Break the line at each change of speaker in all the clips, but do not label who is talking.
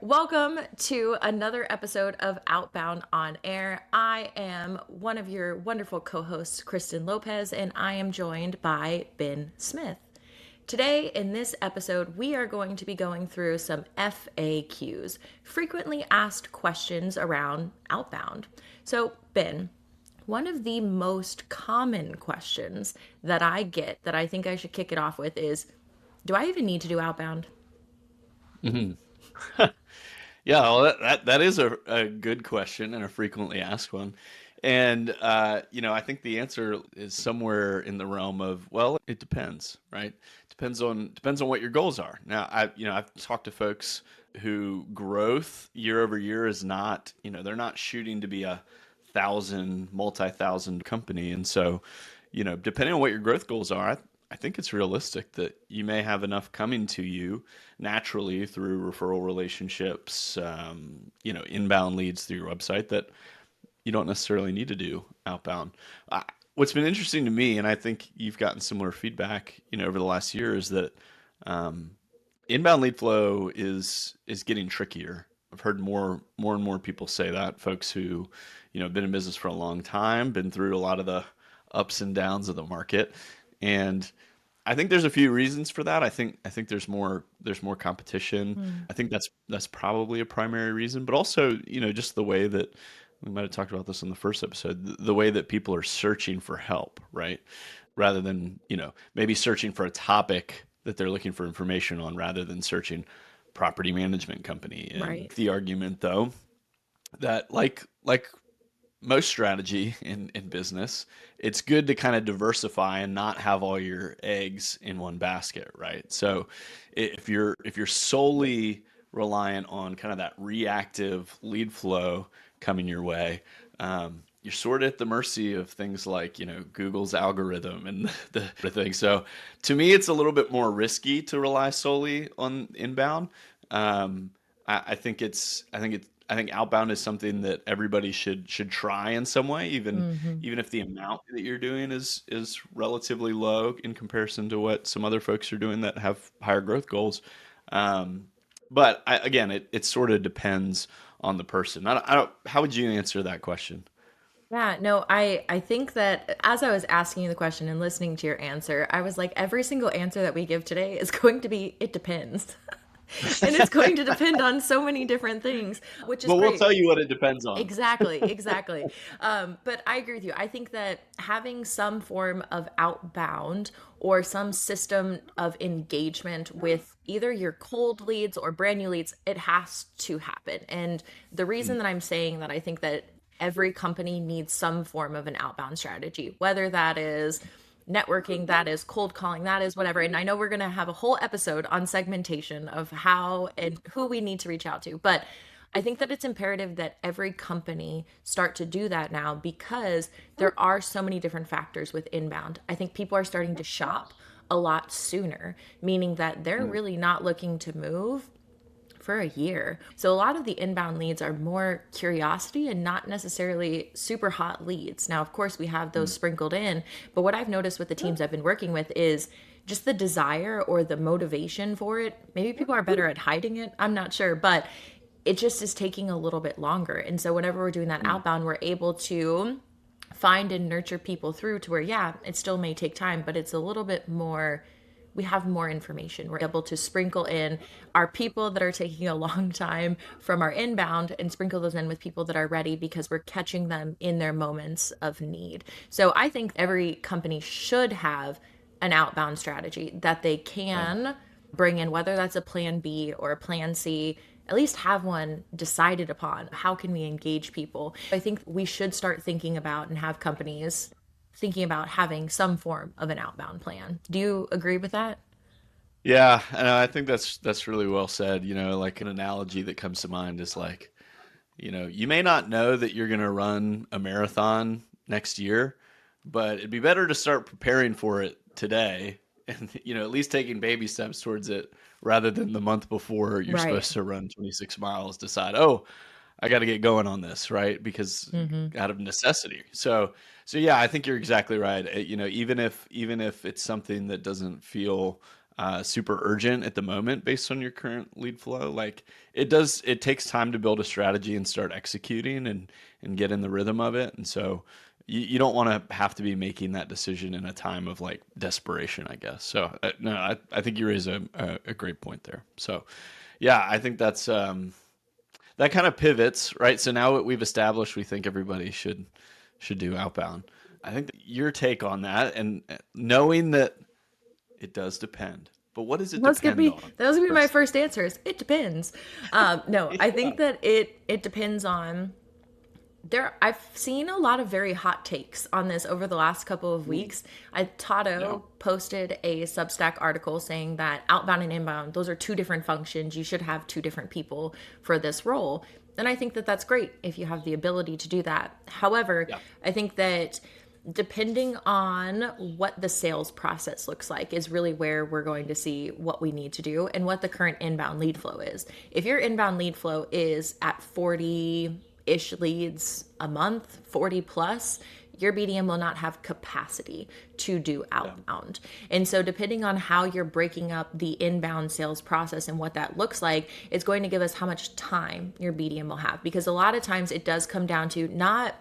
Welcome to another episode of Outbound On Air. I am one of your wonderful co hosts, Kristen Lopez, and I am joined by Ben Smith. Today, in this episode, we are going to be going through some FAQs, frequently asked questions around outbound. So, Ben, one of the most common questions that I get that I think I should kick it off with is, do I even need to do outbound?
Mhm. Yeah, well, that is a good question and a frequently asked one. And I think the answer is somewhere in the realm of, well, it depends, right? Depends on what your goals are. Now, I've talked to folks who growth year over year is not, they're not shooting to be a multi-thousand company. And so, depending on what your growth goals are, I think it's realistic that you may have enough coming to you naturally through referral relationships, inbound leads through your website that you don't necessarily need to do outbound. What's been interesting to me, and I think you've gotten similar feedback, over the last year, is that um, inbound lead flow is getting trickier. I've heard more and more people say that. Folks who, have been in business for a long time, been through a lot of the ups and downs of the market, and I think there's a few reasons for that. I think there's more competition.
Hmm.
I think that's probably a primary reason, but also, just the way that we might have talked about this in the first episode, the way that people are searching for help, right? Rather than, maybe searching for a topic that they're looking for information on rather than searching property management company. And
Right.
the argument though that like most strategy in business, it's good to kind of diversify and not have all your eggs in one basket, right? So if you're solely reliant on kind of that reactive lead flow coming your way, you're sort of at the mercy of things like Google's algorithm and the thing. So to me, it's a little bit more risky to rely solely on inbound. Um, I think outbound is something that everybody should try in some way, even
Hmm.
even if the amount that you're doing is relatively low in comparison to what some other folks are doing that have higher growth goals. Um, but again, it sort of depends on the person. How would you answer that question?
Yeah, no, I think that as I was asking you the question and listening to your answer, I was like, every single answer that we give today is going to be, it depends. And it's going to depend on so many different things, which is
Well, we'll
great.
tell you what it depends on.
Exactly, exactly. But I agree with you. I think that having some form of outbound or some system of engagement with either your cold leads or brand new leads, it has to happen. And the reason that I'm saying that I think that every company needs some form of an outbound strategy, whether that is networking, that is cold calling, that is whatever. And I know we're going to have a whole episode on segmentation of how and who we need to reach out to. But I think that it's imperative that every company start to do that now because there are so many different factors with inbound. I think people are starting to shop a lot sooner, meaning that they're really not looking to move for a year. So a lot of the inbound leads are more curiosity and not necessarily super hot leads. Now, of course, we have those sprinkled in, but what I've noticed with the teams I've been working with is just the desire or the motivation for it. Maybe people are better at hiding it. I'm not sure, but it just is taking a little bit longer. And so whenever we're doing that outbound, we're able to find and nurture people through to where, yeah, it still may take time, but it's a little bit more, we have more information. We're able to sprinkle in our people that are taking a long time from our inbound and sprinkle those in with people that are ready because we're catching them in their moments of need. So I think every company should have an outbound strategy that they
Yeah.
can bring in, whether that's a plan B or a plan C, at least have one decided upon. How can we engage people? I think we should start thinking about and have companies thinking about having some form of an outbound plan. Do you agree with that?
Yeah, and I think that's really well said. Like an analogy that comes to mind is like, you may not know that you're going to run a marathon next year, but it'd be better to start preparing for it today and, at least taking baby steps towards it rather than the month before you're
Right.
supposed to run 26 miles, decide, oh, I got to get going on this, right? Because
Hmm.
out of necessity. So yeah, I think you're exactly right. Even if it's something that doesn't feel super urgent at the moment based on your current lead flow. Like it takes time to build a strategy and start executing and get in the rhythm of it. And so you don't want to have to be making that decision in a time of like desperation, I guess. So no, I think you raise a great point there. So yeah, I think that kind of pivots, right? So now what we've established, we think everybody should do outbound. I think your take on that, and knowing that it does depend, but what does it depend on?
That was gonna be my
First,
first answers. It depends. No, I
yeah.
think that it depends on there. I've seen a lot of very hot takes on this over the last couple of
Mm,
weeks.
yeah,
Tato posted a Substack article saying that outbound and inbound, those are two different functions. You should have two different people for this role. And I think that that's great if you have the ability to do that. However,
yeah,
I think that depending on what the sales process looks like is really where we're going to see what we need to do and what the current inbound lead flow is. If your inbound lead flow is at 40-ish leads a month, 40 plus, your BDM will not have capacity to do
yeah,
outbound. And so, depending on how you're breaking up the inbound sales process and what that looks like, it's going to give us how much time your BDM will have. Because a lot of times it does come down to not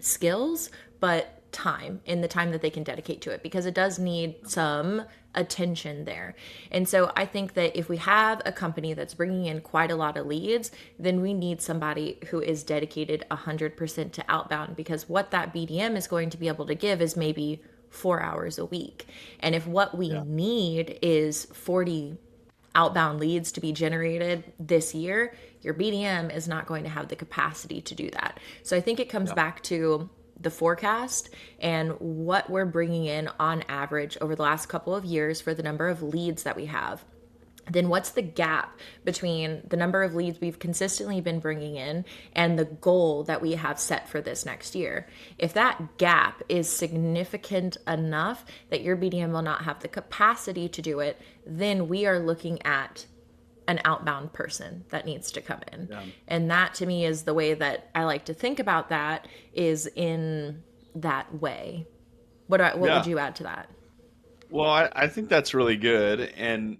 skills, but time in the time that they can dedicate to it because it does need some attention there. And so I think that if we have a company that's bringing in quite a lot of leads, then we need somebody who is dedicated 100% to outbound because what that BDM is going to be able to give is maybe 4 hours a week. And if what we
yeah,
need is 40 outbound leads to be generated this year, your BDM is not going to have the capacity to do that. So I think it comes
yeah,
back to the forecast and what we're bringing in on average over the last couple of years for the number of leads that we have. Then what's the gap between the number of leads we've consistently been bringing in and the goal that we have set for this next year? If that gap is significant enough that your BDM will not have the capacity to do it, then we are looking at an outbound person that needs to come in.
yeah,
And that to me is the way that I like to think about that is in that way. What would
yeah.
you add to that?
Well, I think that's really good, and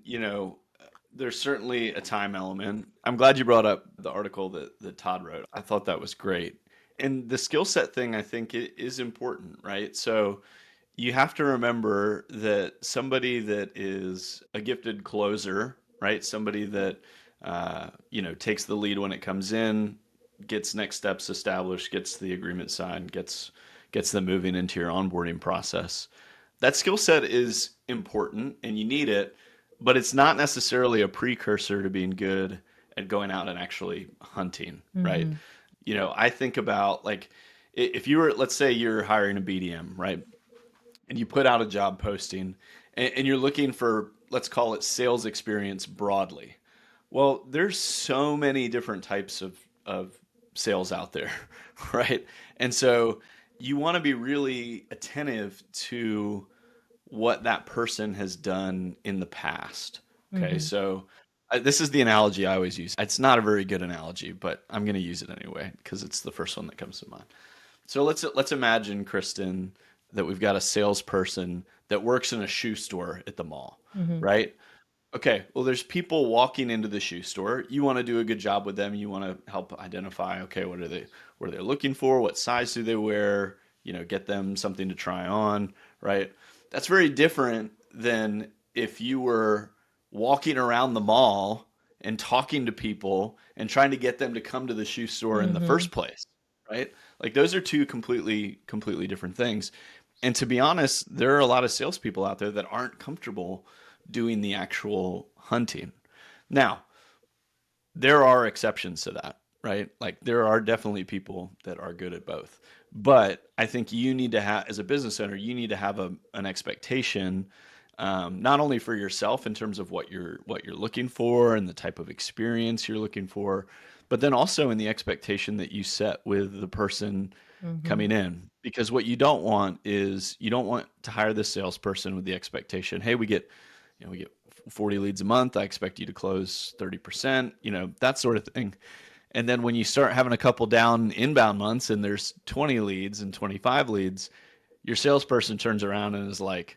there's certainly a time element. I'm glad you brought up the article that Todd wrote. I thought that was great. And the skill set thing, I think, it is important, right? So you have to remember that somebody that is a gifted closer, right? Somebody that takes the lead when it comes in, gets next steps established, gets the agreement signed, gets them moving into your onboarding process. That skill set is important and you need it, but it's not necessarily a precursor to being good at going out and actually hunting, right?
Mm-hmm.
I think about like if you were, let's say you're hiring a BDM, right? And you put out a job posting and you're looking for, let's call it sales experience broadly. Well, there's so many different types of sales out there, right? And so you want to be really attentive to what that person has done in the past. Okay,
Mm-hmm.
so this is the analogy I always use. It's not a very good analogy, but I'm going to use it anyway because it's the first one that comes to mind. So let's imagine, Kristen, that we've got a salesperson that works in a shoe store at the mall,
Mm-hmm.
right? Okay, well, there's people walking into the shoe store. You want to do a good job with them. You want to help identify, okay, what are they looking for? What size do they wear? Get them something to try on, right? That's very different than if you were walking around the mall and talking to people and trying to get them to come to the shoe store in the
Mm-hmm.
first place, right? Like those are two completely different things. And to be honest, there are a lot of salespeople out there that aren't comfortable doing the actual hunting. Now, there are exceptions to that, right? Like there are definitely people that are good at both. But I think you need to have, as a business owner, you need to have an expectation, not only for yourself in terms of what you're looking for and the type of experience you're looking for, but then also in the expectation that you set with the person
Mm-hmm.
coming in. Because what you don't want is you don't want to hire this salesperson with the expectation, hey, we get 40 leads a month. I expect you to close 30%, that sort of thing. And then when you start having a couple down inbound months and there's 20 leads and 25 leads, your salesperson turns around and is like,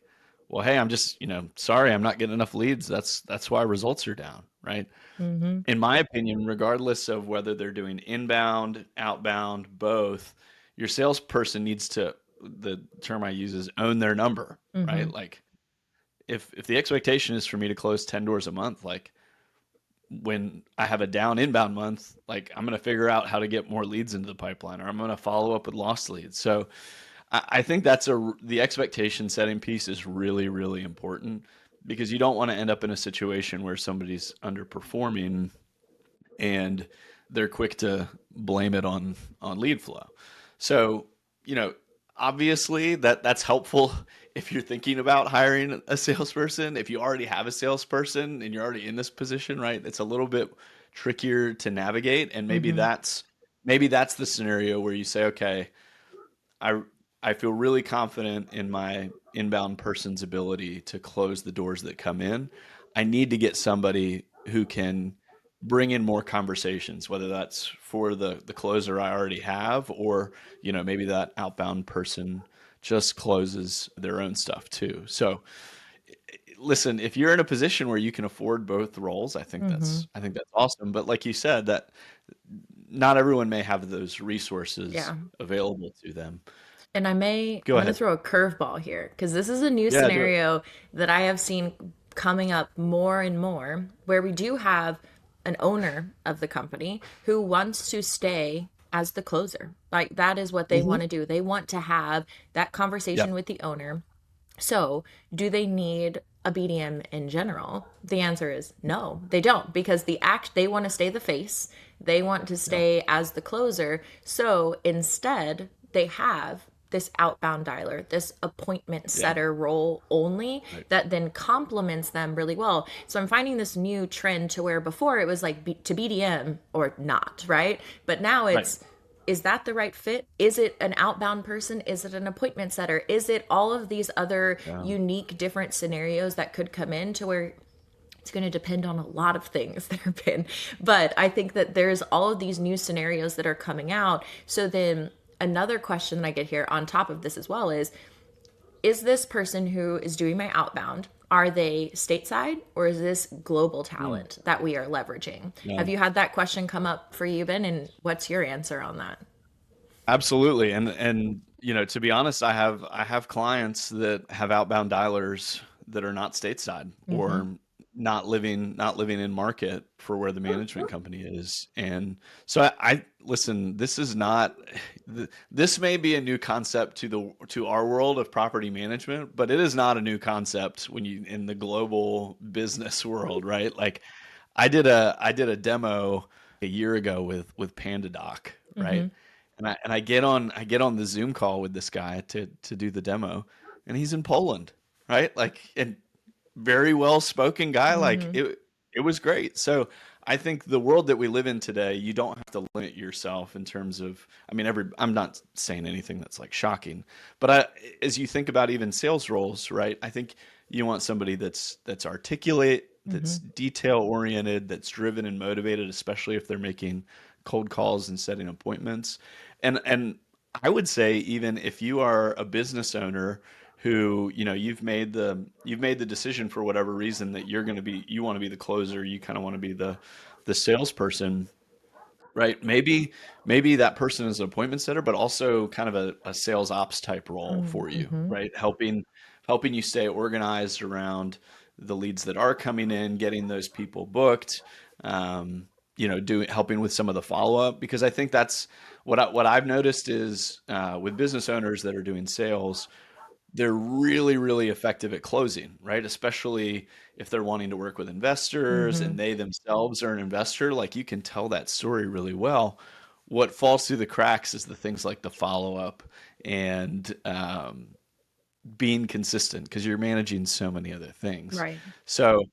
well, hey, I'm just, sorry, I'm not getting enough leads. That's why results are down, right?
Mm-hmm.
In my opinion, regardless of whether they're doing inbound, outbound, both, your salesperson needs to, the term I use is own their number,
Mm-hmm.
right? Like if the expectation is for me to close 10 doors a month, like when I have a down inbound month, like I'm going to figure out how to get more leads into the pipeline, or I'm going to follow up with lost leads. So I think the expectation setting piece is really, really important because you don't want to end up in a situation where somebody's underperforming and they're quick to blame it on lead flow. So, you know, obviously that's helpful if you're thinking about hiring a salesperson. If you already have a salesperson and you're already in this position, right? It's a little bit trickier to navigate, and
Mm-hmm.
maybe that's the scenario where you say, okay, I I feel really confident in my inbound person's ability to close the doors that come in. I need to get somebody who can bring in more conversations, whether that's for the closer I already have, or maybe that outbound person just closes their own stuff too. So listen, if you're in a position where you can afford both roles,
Mm-hmm.
I think that's awesome. But like you said, that not everyone may have those resources
Yeah.
available to them.
And
Go
I'm going to
ahead.
throw a curveball here because this is a new
Yeah, do it.
scenario that I have seen coming up more and more where we do have an owner of the company who wants to stay as the closer. Like that is what they
Hmm.
want to do. They want to have that conversation
Yep.
with the owner. So, do they need a BDM in general? The answer is no, they don't because they want to stay the face. They want to
Yeah.
stay as the closer. So, instead, they have this outbound dialer, this appointment
Yeah.
setter role only
Right.
that then complements them really well. So I'm finding this new trend to where before it was like to BDM or not, right? But now
Right.
it's, is that the right fit? Is it an outbound person? Is it an appointment setter? Is it all of these other
Yeah.
unique different scenarios that could come in to where it's going to depend on a lot of things that have been. But I think that there's all of these new scenarios that are coming out. So then another question that I get here on top of this as well is this person who is doing my outbound, are they stateside or is this global
Mm.
talent that we are leveraging?
Yeah.
Have you had that question come up for you, Ben? And what's your answer on that?
Absolutely. And to be honest, I have clients that have outbound dialers that are not stateside
Mm-hmm.
or not living in market for where the management company is. And so I listen, this is not this may be a new concept to our world of property management, but it is not a new concept when you in the global business world, right? Like I did a demo a year ago with PandaDoc, right?
Mm-hmm.
I get on the Zoom call with this guy to do the demo, and he's in Poland, right? Like, and very well spoken guy. Like
Mm-hmm.
it was great. So I think the world that we live in today, you don't have to limit yourself in terms of. I mean, I'm not saying anything that's like shocking, but as you think about even sales roles, right? I think you want somebody that's articulate,
Mm-hmm.
that's detail oriented, that's driven and motivated, especially if they're making cold calls and setting appointments. And I would say even if you are a business owner who you've made the decision for whatever reason that you want to be the closer, you kind of want to be the salesperson, right? Maybe that person is an appointment setter, but also kind of a sales ops type role for you,
Mm-hmm.
right? Helping you stay organized around the leads that are coming in, getting those people booked, um, doing helping with some of the follow up, because I think that's what I've noticed is with business owners that are doing sales, they're really, really effective at closing, right? Especially if they're wanting to work with investors
Mm-hmm.
and they themselves are an investor, like you can tell that story really well. What falls through the cracks is the things like the follow up and being consistent because you're managing so many other things.
Right.
So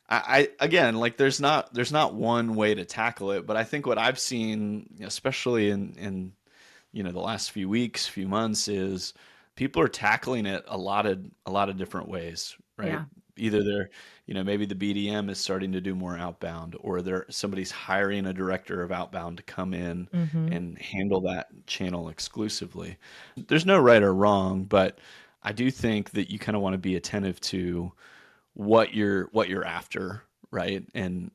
I again, like there's not one way to tackle it, but I think what I've seen, especially in the last few weeks, few months, is people are tackling it a lot of different ways, right?
Yeah.
Either they're, maybe the BDM is starting to do more outbound, or somebody's hiring a director of outbound to come in
Mm-hmm.
and handle that channel exclusively. There's no right or wrong, but I do think that you kind of want to be attentive to what you're after, right? And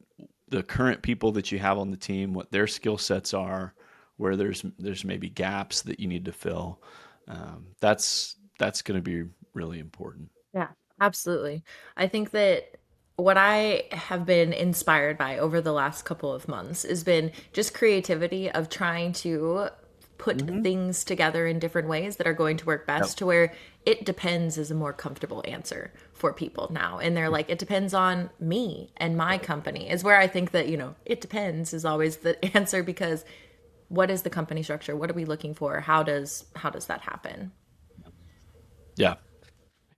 the current people that you have on the team, what their skill sets are, where there's maybe gaps that you need to fill. That's going to be really important.
Yeah, absolutely. I think that what I have been inspired by over the last couple of months has been just creativity of trying to put
Hmm.
things together in different ways that are going to work
Yep.
best to where it depends is a more comfortable answer for people now. And they're like, it depends on me and my company is where I think that, it depends is always the answer because what is the company structure? What are we looking for? How does that happen?
Yeah.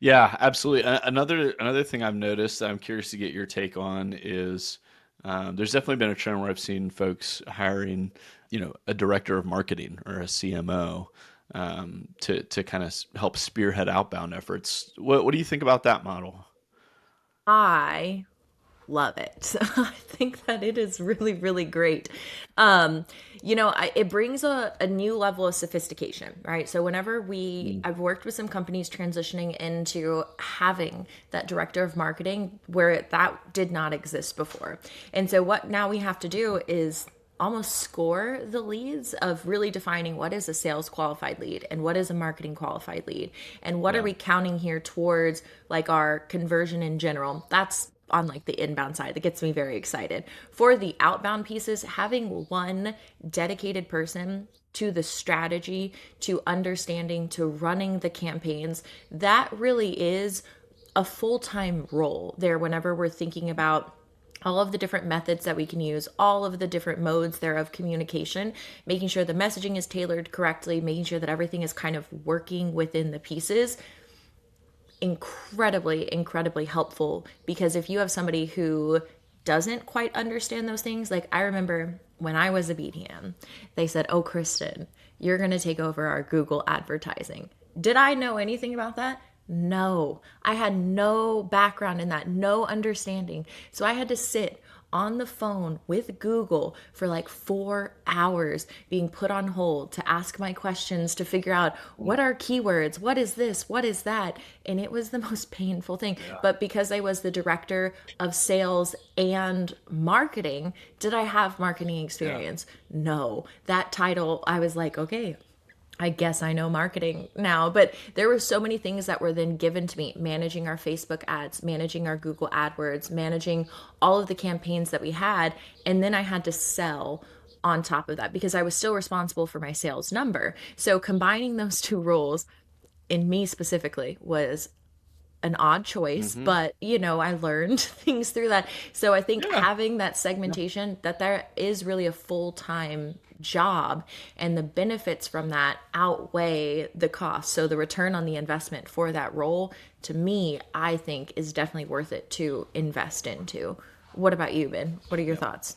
Yeah, absolutely. Another thing I've noticed that I'm curious to get your take on is there's definitely been a trend where I've seen folks hiring, a director of marketing or a CMO to kind of help spearhead outbound efforts. What do you think about that model?
I love it. I think that it is really, really great. Um, it brings a new level of sophistication, right? So whenever
Mm.
I've worked with some companies transitioning into having that director of marketing where that did not exist before. And so what now we have to do is almost score the leads of really defining what is a sales qualified lead and what is a marketing qualified lead and what are
Yeah.
we counting here towards like our conversion in general. That's on like the inbound side that gets me very excited. For the outbound pieces, having one dedicated person to the strategy, to understanding, to running the campaigns, that really is a full-time role there whenever we're thinking about all of the different methods that we can use, all of the different modes there of communication, making sure the messaging is tailored correctly, making sure that everything is kind of working within the pieces. Incredibly, incredibly helpful because if you have somebody who doesn't quite understand those things, like I remember when I was a BDM, they said, "Oh, Kristen, you're going to take over our Google advertising." Did I know anything about that? No, I had no background in that, no understanding. So I had to sit on the phone with Google for like 4 hours being put on hold to ask my questions to figure out what are keywords, what is this, what is that. And it was the most painful thing.
Yeah.
But because I was the director of sales and marketing, did I have marketing
Yeah.
experience? No. That title, I was like, okay, I guess I know marketing now, but there were so many things that were then given to me, managing our Facebook ads, managing our Google AdWords, managing all of the campaigns that we had. And then I had to sell on top of that because I was still responsible for my sales number. So combining those two roles in me specifically was an odd choice,
Hmm.
but I learned things through that. So I think
Yeah.
having that segmentation that there is really a full-time job and the benefits from that outweigh the cost. So the return on the investment for that role to me, I think is definitely worth it to invest into. What about you, Ben? What are your
Yeah.
thoughts?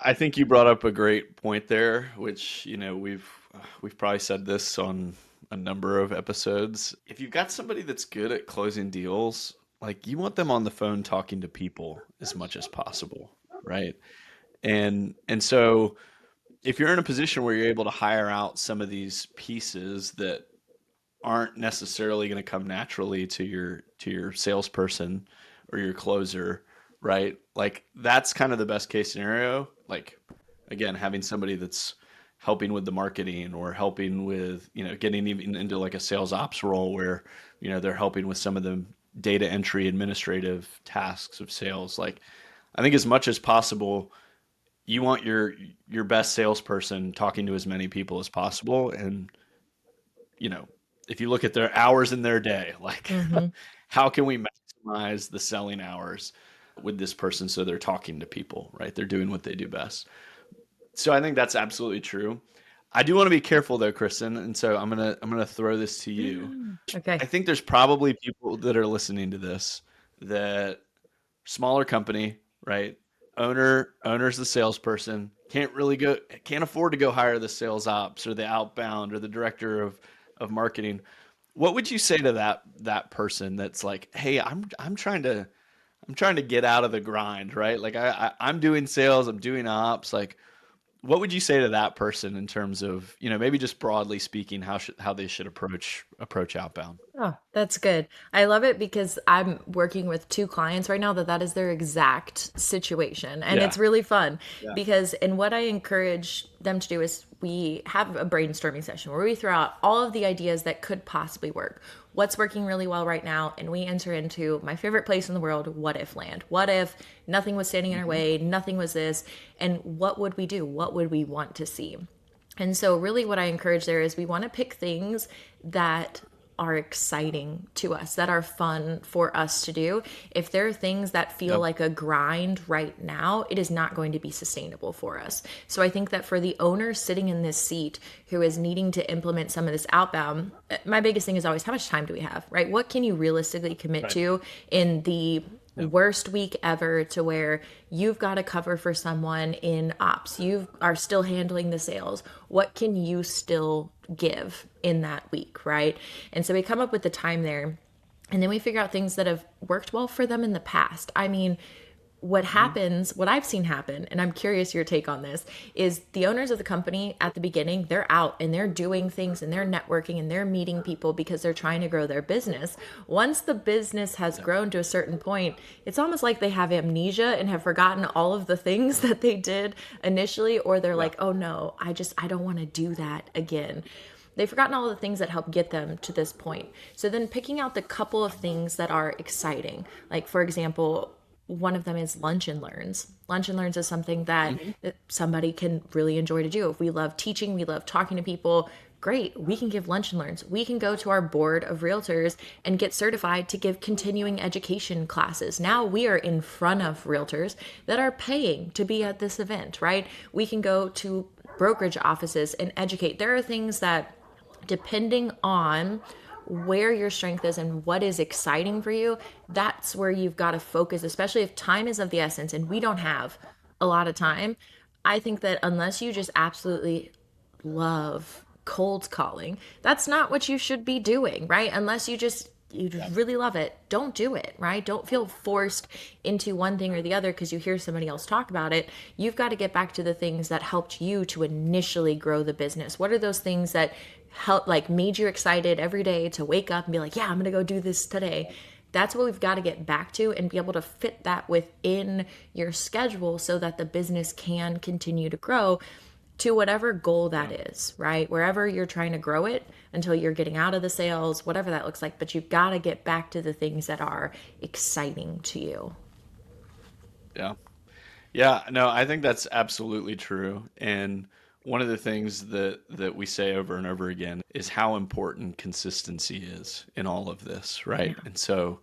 I think you brought up a great point there, which, we've probably said this on a number of episodes. If you've got somebody that's good at closing deals, like you want them on the phone talking to people as much as possible, right? And so if you're in a position where you're able to hire out some of these pieces that aren't necessarily going to come naturally to your salesperson or your closer, right? Like that's kind of the best case scenario. Like again, having somebody that's helping with the marketing or helping with, getting even into like a sales ops role where, they're helping with some of the data entry administrative tasks of sales. Like I think as much as possible, you want your best salesperson talking to as many people as possible. And you know, if you look at their hours in their day, like
Mm-hmm.
how can we maximize the selling hours with this person so they're talking to people, right? They're doing what they do best. So I think that's absolutely true. I do want to be careful though, Kristen, and so I'm gonna throw this to you.
Okay.
I think there's probably people that are listening to this that smaller company, right? Owner's the salesperson. Can't afford to go hire the sales ops or the outbound or the director of marketing. What would you say to that person that's like, hey, I'm trying to get out of the grind, right? Like I'm doing sales, I'm doing ops. Like, what would you say to that person in terms of, maybe just broadly speaking, how they should approach approach outbound.
Oh, that's good. I love it because I'm working with two clients right now that is their exact situation. And
Yeah.
it's really fun
Yeah.
because, and what I encourage them to do is we have a brainstorming session where we throw out all of the ideas that could possibly work. What's working really well right now? And we enter into my favorite place in the world, what if land. What if nothing was standing in our
Hmm.
way, nothing was this, and what would we do? What would we want to see? And so, really, what I encourage there is we want to pick things that are exciting to us, that are fun for us to do. If there are things that feel
Yep.
like a grind right now, it is not going to be sustainable for us. So, I think that for the owner sitting in this seat who is needing to implement some of this outbound, my biggest thing is always how much time do we have, right? What can you realistically commit
Right.
to in the
Yep.
worst week ever to where you've got to cover for someone in ops, you are still handling the sales, what can you still give in that week, right? And so we come up with the time there, and then we figure out things that have worked well for them in the past. I mean, what
Hmm.
happens, what I've seen happen, and I'm curious your take on this, is the owners of the company at the beginning, they're out and they're doing things and they're networking and they're meeting people because they're trying to grow their business. Once the business has
Yep.
grown to a certain point, it's almost like they have amnesia and have forgotten all of the things that they did initially, or they're
Yeah.
like, oh no, I don't want to do that again. They've forgotten all the things that help get them to this point. So then picking out the couple of things that are exciting, like for example, one of them is lunch and learns. Lunch and learns is something that
Hmm.
somebody can really enjoy to do. If we love teaching, we love talking to people, great. We can give lunch and learns. We can go to our board of realtors and get certified to give continuing education classes. Now we are in front of realtors that are paying to be at this event, right? We can go to brokerage offices and educate. There are things that, depending on where your strength is and what is exciting for you, that's where you've got to focus, especially if time is of the essence and we don't have a lot of time. I think that unless you just absolutely love cold calling, that's not what you should be doing, right? Unless you just
Yeah.
really love it, don't do it, right? Don't feel forced into one thing or the other because you hear somebody else talk about it. You've got to get back to the things that helped you to initially grow the business. What are those things that help, like, made you excited every day to wake up and be like, yeah, I'm going to go do this today? That's what we've got to get back to and be able to fit that within your schedule so that the business can continue to grow to whatever goal that
Yeah.
is, right? Wherever you're trying to grow it until you're getting out of the sales, whatever that looks like. But you've got to get back to the things that are exciting to you.
Yeah. Yeah, no, I think that's absolutely true. And one of the things that we say over and over again is how important consistency is in all of this,
Yeah.
right? And so,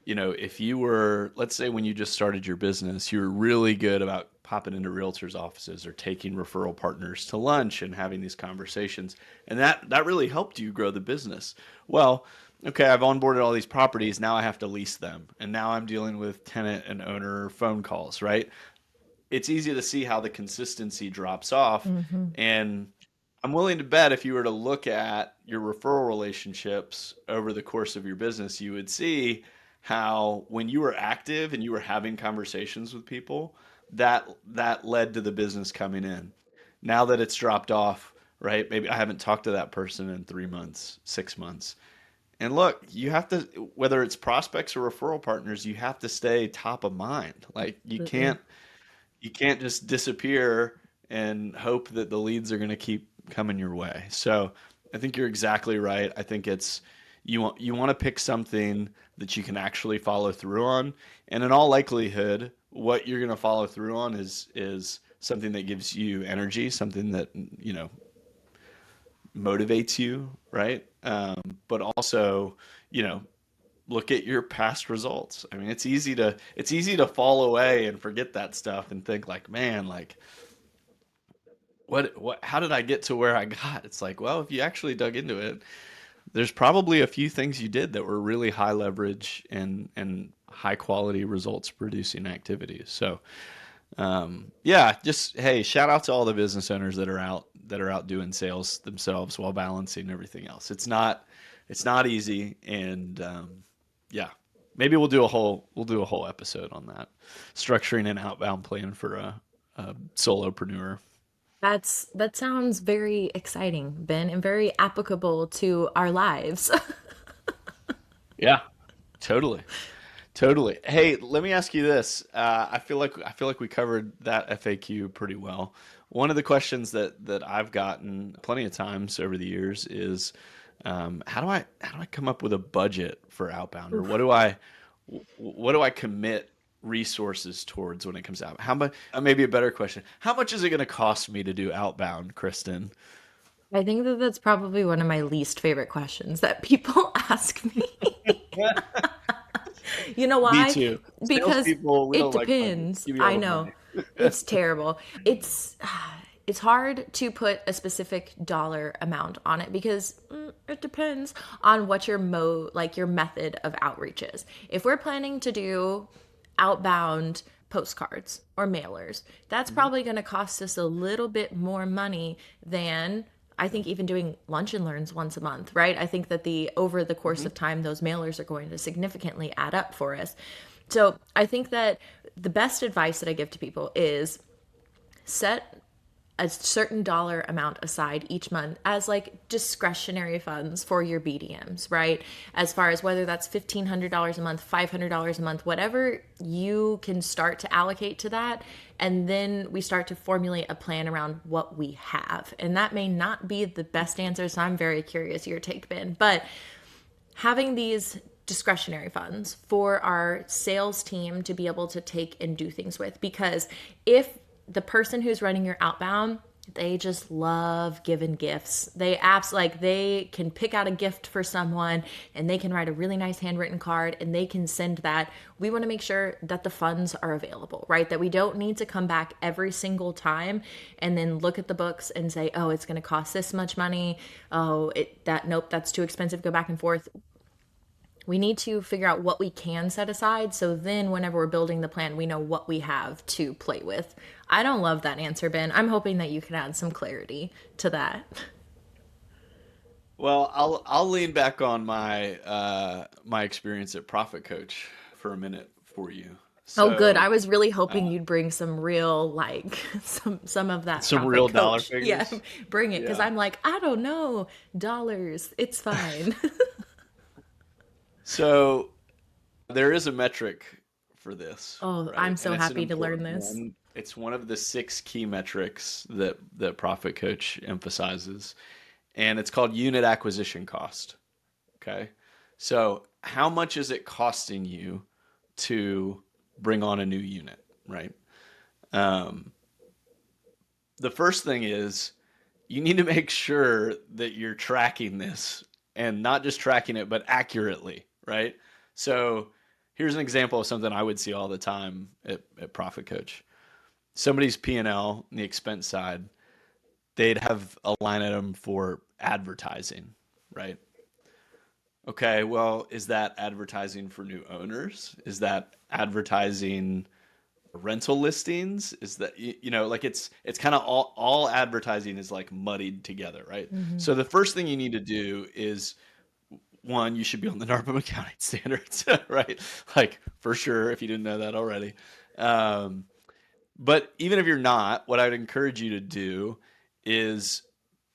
if you were, let's say when you just started your business, you were really good about popping into realtors' offices or taking referral partners to lunch and having these conversations, and that really helped you grow the business. Well, okay, I've onboarded all these properties, now I have to lease them, and now I'm dealing with tenant and owner phone calls, right? It's easy to see how the consistency drops off.
Mm-hmm.
And I'm willing to bet if you were to look at your referral relationships over the course of your business, you would see how when you were active and you were having conversations with people, that led to the business coming in. Now that it's dropped off, right? Maybe I haven't talked to that person in 3 months, 6 months. And look, you have to, whether it's prospects or referral partners, you have to stay top of mind. Like
Absolutely.
you can't just disappear and hope that the leads are going to keep coming your way. So I think you're exactly right. I think it's you want to pick something that you can actually follow through on, and in all likelihood, what you're going to follow through on is something that gives you energy, something that motivates you, right? But also, you know, look at your past results. I mean, it's easy to fall away and forget that stuff and think like, man, like what how did I get to where I got? It's like, well, if you actually dug into it, there's probably a few things you did that were really high leverage and high quality results producing activities. So, yeah, just hey, shout out to all the business owners that are out doing sales themselves while balancing everything else. It's not easy, and yeah, maybe we'll do a whole episode on that, structuring an outbound plan for a solopreneur.
That sounds very exciting, Ben, and very applicable to our lives.
Yeah, totally. Totally. Hey, let me ask you this. I feel like we covered that FAQ pretty well. One of the questions that I've gotten plenty of times over the years is, how do I come up with a budget for outbound, or
Oof.
what do I commit resources towards when it comes out? How much? Maybe a better question: how much is it going to cost me to do outbound, Kristen?
I think that that's probably one of my least favorite questions that people ask me. You know
Me
why?
too.
Because
Salespeople, we
it
don't like money.
depends.
Give me all
I
the
know.
money.
It's terrible. It's hard to put a specific dollar amount on it because it depends on what your like your method of outreach is. If we're planning to do outbound postcards or mailers, that's
Mhm.
probably going to cost us a little bit more money than I think even doing lunch and learns once a month, right? I think that the over the course
Mhm.
of time, those mailers are going to significantly add up for us. So I think that the best advice that I give to people is set a certain dollar amount aside each month as like discretionary funds for your BDMs, right? As far as whether that's $1,500 a month, $500 a month, whatever you can start to allocate to that. And then we start to formulate a plan around what we have. And that may not be the best answer. So I'm very curious your take, Ben. But having these discretionary funds for our sales team to be able to take and do things with, because if the person who's running your outbound, they just love giving gifts. They apps like they can pick out a gift for someone and they can write a really nice handwritten card and they can send that. We want to make sure that the funds are available, right? That we don't need to come back every single time and then look at the books and say, "Oh, it's going to cost this much money. Oh, nope, that's too expensive." Go back and forth. We need to figure out what we can set aside so then whenever we're building the plan we know what we have to play with. I don't love that answer, Ben. I'm hoping that you can add some clarity to that.
Well, I'll lean back on my experience at Profit Coach for a minute for you.
Oh good, I
So,
was really hoping
uh,
you'd bring some real like some of that
some
profit
real dollar
coach, yeah.
figures.
Bring it because
Yeah.
I'm like, I don't know, dollars, it's fine.
So there is a metric for this,
Oh, I'm
right? And
so
it's an
happy to learn
important
this.
one. It's one of the six key metrics that Profit Coach emphasizes, and it's called unit acquisition cost. Okay. So how much is it costing you to bring on a new unit, right? Um, the first thing is you need to make sure that you're tracking this and not just tracking it, but accurately, right? So here's an example of something I would see all the time at Profit Coach. Somebody's P&L, the expense side, they'd have a line item for advertising, right? Okay, well, is that advertising for new owners? Is that advertising rental listings? Is that like it's kind of all advertising is like muddied together, right?
Hmm.
So the first thing you need to do is one, you should be on the NARPM accounting standards, right? Like for sure, if you didn't know that already. Um, but even if you're not, what I would encourage you to do is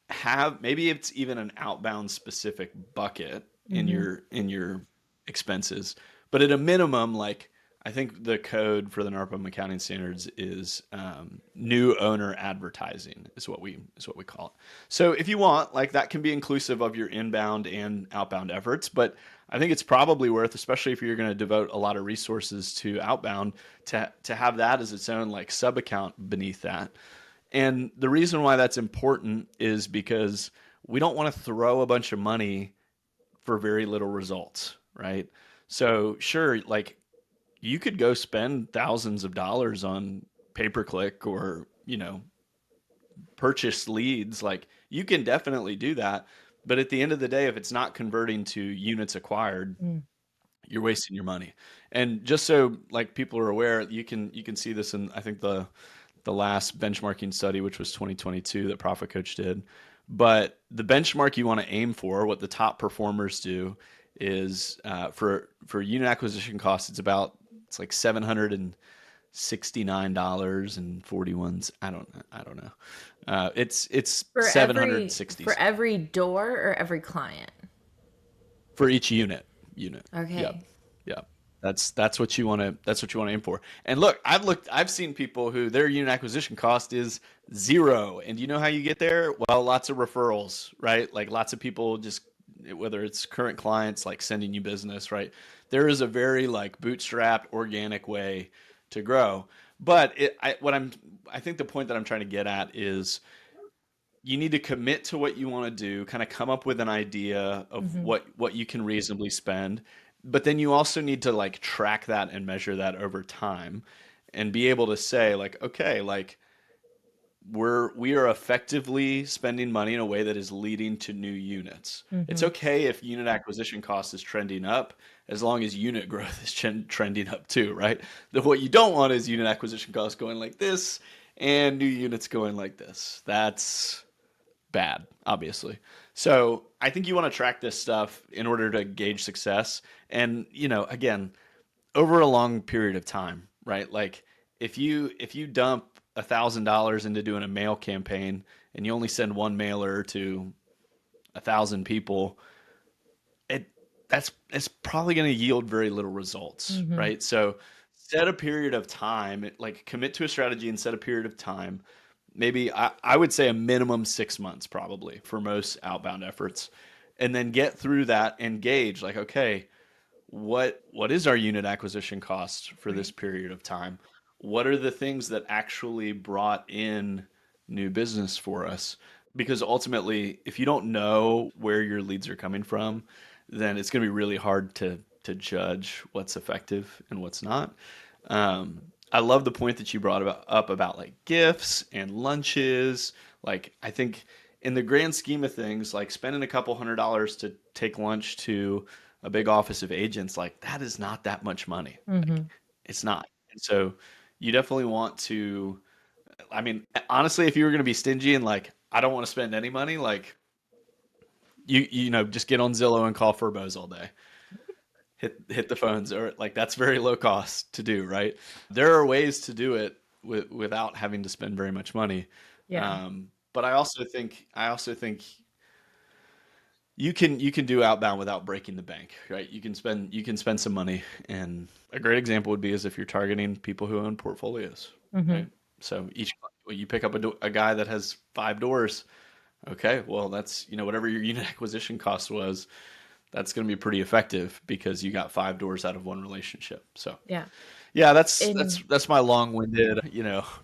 have maybe it's even an outbound specific bucket
Hmm.
in your expenses, but at a minimum, like I think the code for the NARPM accounting standards is new owner advertising is what we call it. So if you want, like that can be inclusive of your inbound and outbound efforts, but I think it's probably worth, especially if you're going to devote a lot of resources to outbound, to have that as its own like sub account beneath that. And the reason why that's important is because we don't want to throw a bunch of money for very little results, right? So, sure, like you could go spend thousands of dollars on pay per click or, purchase leads. Like you can definitely do that. But at the end of the day, if it's not converting to units acquired, you're wasting your money. And just so like people are aware, you can see this in I think the last benchmarking study, which was 2022 that Profit Coach did. But the benchmark you want to aim for, what the top performers do, is for unit acquisition costs, it's like $69.41. I don't know. It's
For
760
every door or every client?
for each unit. Yep.
Okay.
Yep. That's what you want to aim for. And look, I've seen people who their unit acquisition cost is zero. And you know how you get there? Well, lots of referrals, right? Like lots of people just, whether it's current clients like sending you business, right? There is a very like bootstrapped organic way to grow. But I think the point that I'm trying to get at is you need to commit to what you want to do, kind of come up with an idea of
Hmm.
what you can reasonably spend, but then you also need to like track that and measure that over time and be able to say like, okay, like we are effectively spending money in a way that is leading to new units. It's
Hmm.
okay if unit acquisition cost is trending up as long as unit growth is trending up too, right? What you don't want is unit acquisition costs going like this and new units going like this. That's bad, obviously. So I think you want to track this stuff in order to gauge success. And, again, over a long period of time, right? Like if you dump $1,000 into doing a mail campaign and you only send one mailer to 1,000 people, it that's it's probably going to yield very little results,
Hmm.
right? So set a period of time, like commit to a strategy and set a period of time. Maybe I would say a minimum 6 months probably for most outbound efforts. And then get through that and gauge like, okay, what is our unit acquisition cost for this
Right.
period of time? What are the things that actually brought in new business for us? Because ultimately, if you don't know where your leads are coming from, then it's going to be really hard to judge what's effective and what's not. I love the point that you brought up about like gifts and lunches. Like, I think in the grand scheme of things, like spending a couple $100 to take lunch to a big office of agents, like that is not that much money. Like,
Hmm.
it's not. And so you definitely want to, I mean, honestly, if you were going to be stingy and like, I don't want to spend any money, like just get on Zillow and call Furbos all day. Hit the phones, or like that's very low cost to do, right? There are ways to do it without having to spend very much money.
Yeah.
But I also think you can do outbound without breaking the bank, right? You can spend some money, and a great example would be is if you're targeting people who own portfolios,
Hmm.
right? So you pick up a guy that has 5 doors. Okay, well that's whatever your unit acquisition cost was, that's going to be pretty effective because you got 5 doors out of one relationship. So
Yeah.
yeah, that's that's
And
that's my long-winded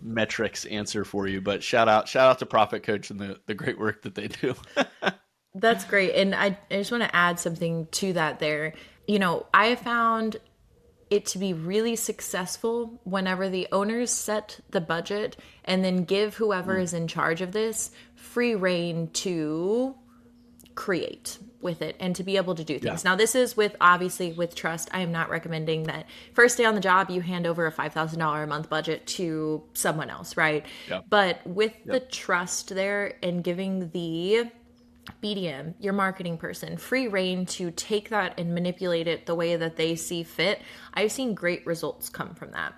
metrics answer for you. But shout out to Profit Coach and the great work that they do.
that's great. And I just want to add something to that there. I have found it to be really successful whenever the owners set the budget and then give whoever
Mm,
is in charge of this free reign to create with it and to be able to do
yeah,
things. Now, this is with obviously with trust. I am not recommending that first day on the job you hand over a $5,000 a month budget to someone else, right?
yeah,
But with the
yep,
trust there and giving the BDM, your marketing person, free reign to take that and manipulate it the way that they see fit, I've seen great results come from that.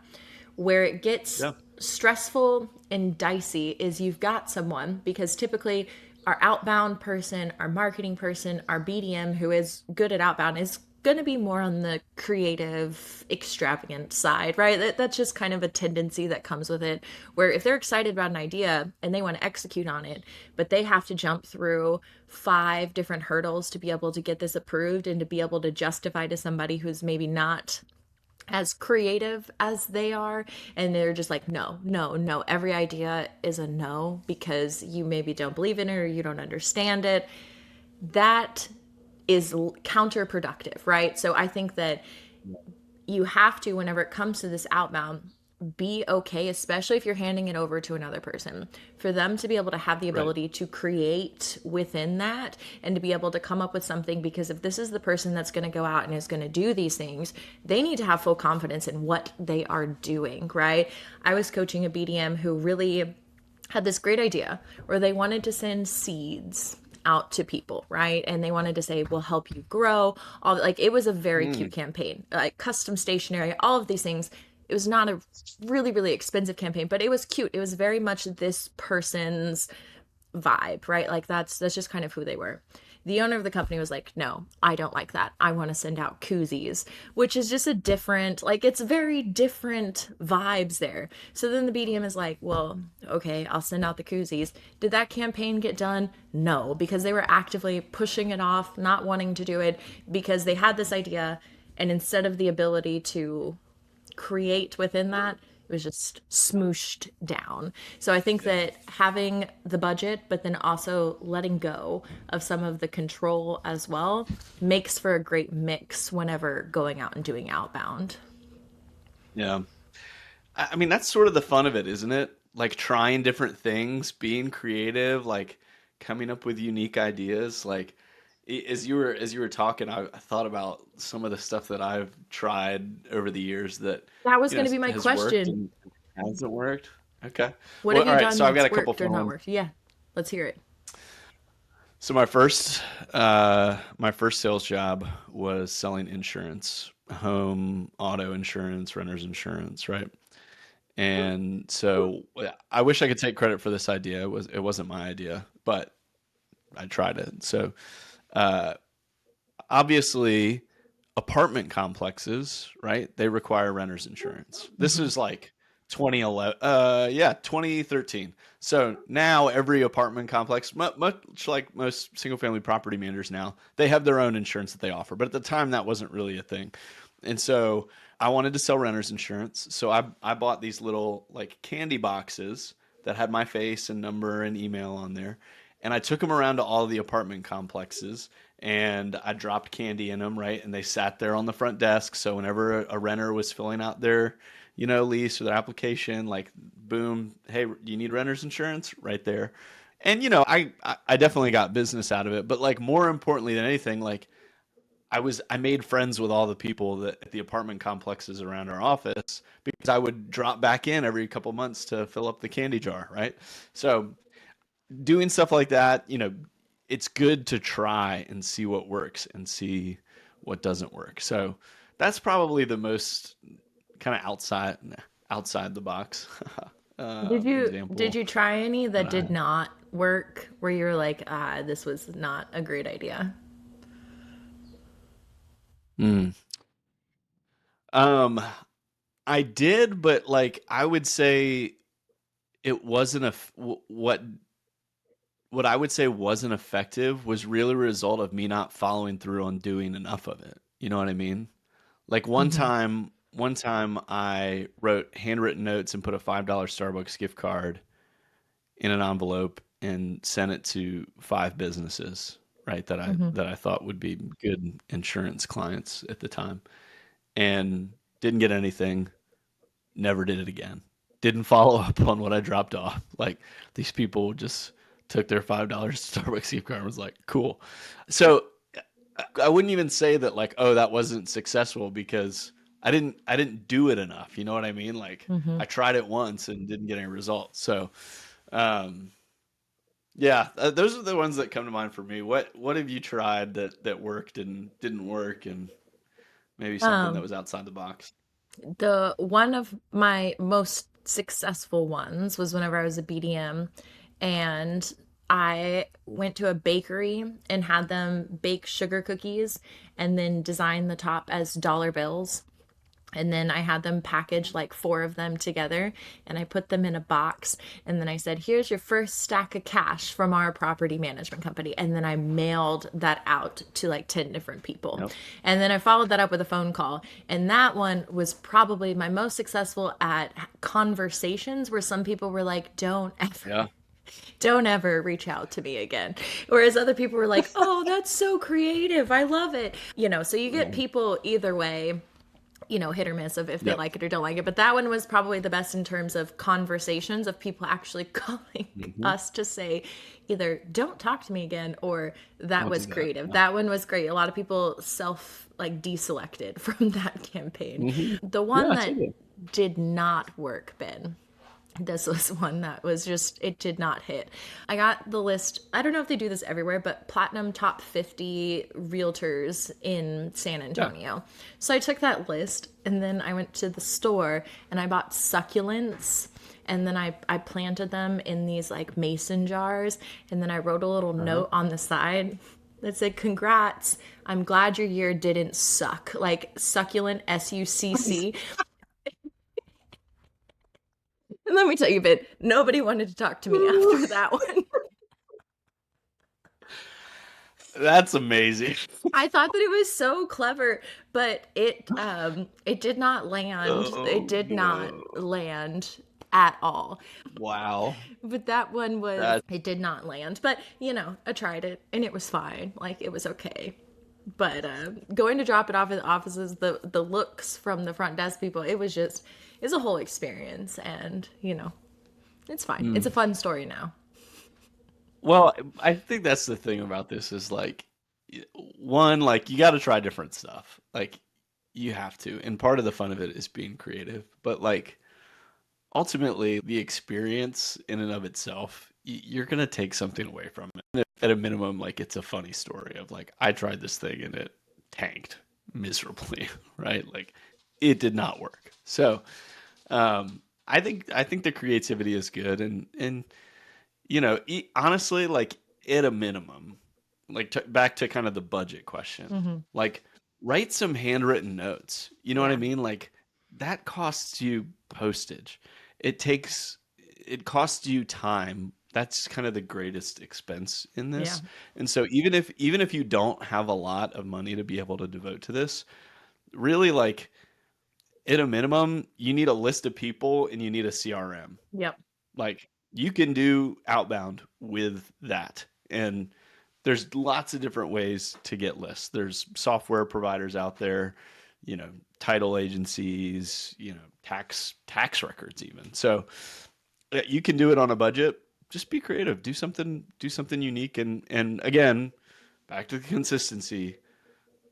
Where it gets
yeah,
stressful and dicey is you've got someone, because typically our outbound person, our marketing person, our BDM who is good at outbound is going to be more on the creative, extravagant side, right? That's just kind of a tendency that comes with it. Where if they're excited about an idea and they want to execute on it, but they have to jump through 5 different hurdles to be able to get this approved and to be able to justify to somebody who's maybe not as creative as they are, and they're just like, no, no, no, every idea is a no because you maybe don't believe in it or you don't understand it. That is counterproductive, right? So I think that you have to, whenever it comes to this outbound, be okay, especially if you're handing it over to another person, for them to be able to have the
right,
ability to create within that and to be able to come up with something. Because if this is the person that's going to go out and is going to do these things, they need to have full confidence in what they are doing, right? I was coaching a BDM who really had this great idea where they wanted to send seeds out to people, right? And they wanted to say, we'll help you grow. All like it was a very cute
mm,
campaign, like custom stationery, all of these things. it was not a really, really expensive campaign, but it was cute. It was very much this person's vibe, right? Like that's just kind of who they were. The owner of the company was like, "No, I don't like that. I want to send out koozies," which is just a different, like it's very different vibes there. So then the BDM is like, "Well, okay, I'll send out the koozies." Did that campaign get done? No, because they were actively pushing it off, not wanting to do it because they had this idea and instead of the ability to create within that, it was just smooshed down. So I think
Yeah.
that having the budget, but then also letting go of some of the control as well, makes for a great mix whenever going out and doing outbound.
Yeah. I mean, that's sort of the fun of it, isn't it? Like trying different things, being creative, like coming up with unique ideas. Like as you were talking, I thought about some of the stuff that I've tried over the years that,
That was
you know,
going to be my
has worked
question.
and hasn't worked. Okay.
What
Well,
have
all
you
right.
done
So I've got
that's
a couple
worked or
fun
not
ones.
worked? Yeah, let's hear it.
So my first sales job was selling insurance, home, auto insurance, renter's insurance, right? And so I wish I could take credit for this idea. It wasn't my idea, but I tried it. So uh, obviously, apartment complexes, right? They require renter's insurance. This
Hmm.
is like 2011, yeah, 2013. So now every apartment complex, much like most single family property managers now, they have their own insurance that they offer. But at the time, that wasn't really a thing. And so I wanted to sell renter's insurance. So I bought these little like candy boxes that had my face and number and email on there. And I took them around to all the apartment complexes and I dropped candy in them, right? And they sat there on the front desk. So whenever a renter was filling out their, lease or their application, like boom, hey, do you need renter's insurance? Right there. And I definitely got business out of it, but like more importantly than anything, like I made friends with all the people that at the apartment complexes around our office because I would drop back in every couple months to fill up the candy jar, right? So doing stuff like that, it's good to try and see what works and see what doesn't work. So that's probably the most kind of outside the box
Did
example
you try any
that
that
I
did not work where you were like, ah, this was not a great idea?
mm. um I did, but like I would say it wasn't what I would say wasn't effective was really a result of me not following through on doing enough of it. You know what I mean? Like
Hmm.
one time I wrote handwritten notes and put a $5 Starbucks gift card in an envelope and sent it to five businesses, right,
Hmm.
that I thought would be good insurance clients at the time. And didn't get anything, never did it again. Didn't follow up on what I dropped off. Like these people just took their $5 Starbucks gift card and was like, cool. So I wouldn't even say that like, oh, that wasn't successful because I didn't do it enough. You know what I mean? Like
Hmm.
I tried it once and didn't get any results. So um, yeah, those are the ones that come to mind for me. What have you tried that worked and didn't work, and maybe something that
Um,
was outside the box?
the one of my most successful ones was whenever I was a BDM and I went to a bakery and had them bake sugar cookies and then design the top as dollar bills. And then I had them package like four of them together and I put them in a box. And then I said, here's your first stack of cash from our property management company. And then I mailed that out to like 10 different people.
Yep.
And then I followed that up with a phone call. And that one was probably my most successful at conversations where some people were like,
Yeah.
don't ever reach out to me again. Whereas other people were like, oh, that's so creative. I love it. So you get
Yeah.
people either way, hit or miss of if they
Yep.
like it or don't like it. But that one was probably the best in terms of conversations of people actually calling
Hmm.
us to say either don't talk to me again or that
Don't do
was
that.
creative.
Yeah.
That one was great. A lot of people self like deselected from that campaign.
Hmm.
The one
Yeah,
that
totally.
did not work, Ben, This was one that was just, it did not hit. I got the list. I don't know if they do this everywhere, but platinum top 50 realtors in San
Yeah.
Antonio. So I took that list and then I went to the store and I bought succulents. And then I planted them in these like mason jars. And then I wrote a little
Uh-huh.
note on the side that said, "Congrats. I'm glad your year didn't suck." Like succulent, SUCC. And let me tell you, Ben, nobody wanted to talk to me after that one.
That's amazing.
I thought that it was so clever, but it did not land. It
Oh
did not
no.
land at all.
Wow.
But that one was
That
it did not land. But I tried it and it was fine. Like it was okay. But going to drop it off at the offices, the looks from the front desk people, it's a whole experience, and it's fine. It's
mm.
a fun story now.
Well, I think that's the thing about this is like one, like you got to try different stuff. Like you have to. And part of the fun of it is being creative. But like ultimately the experience in and of itself, you're going to take something away from it. And at a minimum, like it's a funny story of like I tried this thing and it tanked miserably, right? Like it did not work. So, I think the creativity is good, and honestly, like at a minimum, like back to kind of the budget question,
Hmm.
like write some handwritten notes. You know what I
Yeah.
mean? Like that costs you postage. It costs you time. That's kind of the greatest expense in
Yeah.
this. And so even if you don't have a lot of money to be able to devote to this, really like at a minimum, you need a list of people and you need a CRM.
Yep.
Like you can do outbound with that. And there's lots of different ways to get lists. There's software providers out there, title agencies, tax records even. So you can do it on a budget. Just be creative. Do something unique and again, back to the consistency.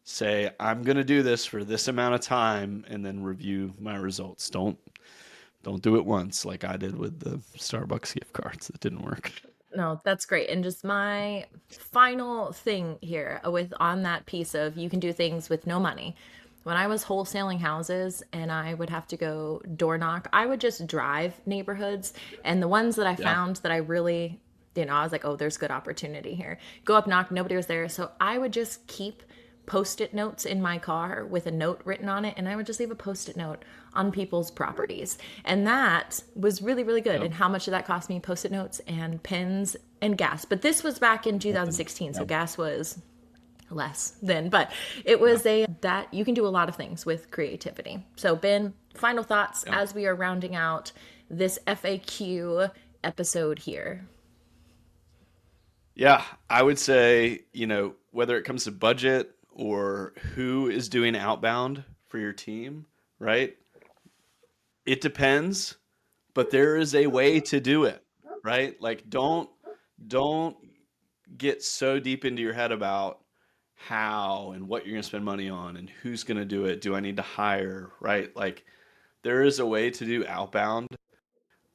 Say I'm going to do this for this amount of time and then review my results. Don't do it once like I did with the Starbucks gift cards. That didn't work.
No, that's great. And just my final thing here with on that piece of you can do things with no money. When I was wholesaling houses and I would have to go door knock, I would just drive neighborhoods. And the ones that I
Yeah.
found that I really, I was like, oh, there's good opportunity here. Go up, knock, nobody was there. So I would just keep post-it notes in my car with a note written on it, and I would just leave a post-it note on people's properties. And that was really, really good.
Yep.
And how much did that cost me? Post-it notes and pens and gas. But this was back in
Nothing.
2016, so
Yep.
gas was less then. But it
Yeah.
was a that you can do a lot of things with creativity. So Ben, final thoughts
Yeah.
as we are rounding out this FAQ episode here.
Yeah, I would say, whether it comes to budget or who is doing outbound for your team, right? It depends, but there is a way to do it, right? Like don't get so deep into your head about how and what you're going to spend money on and who's going to do it. Do I need to hire, right? Like there is a way to do outbound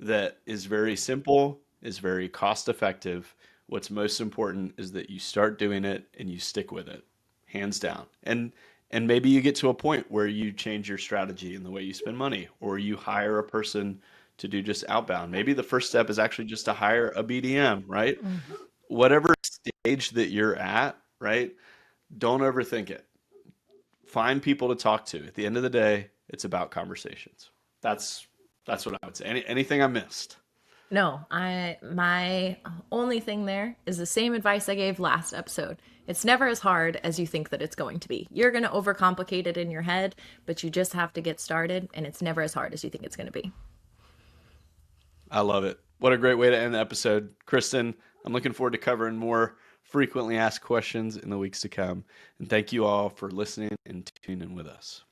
that is very simple, is very cost effective. What's most important is that you start doing it and you stick with it, hands down. And maybe you get to a point where you change your strategy in the way you spend money, or you hire a person to do just outbound. Maybe the first step is actually just to hire a BDM, right? Whatever stage that you're at, right? Don't overthink it. Find people to talk to. At the end of the day, it's about conversations. That's that's what I would say. Anything I missed?
No, my only thing there is the same advice I gave last episode. It's never as hard as you think that it's going to be. You're going to overcomplicate it in your head, but you just have to get started, and it's never as hard as you think it's going to be.
I love it. What a great way to end the episode. Kristen, I'm looking forward to covering more frequently asked questions in the weeks to come. And thank you all for listening and tuning in with us.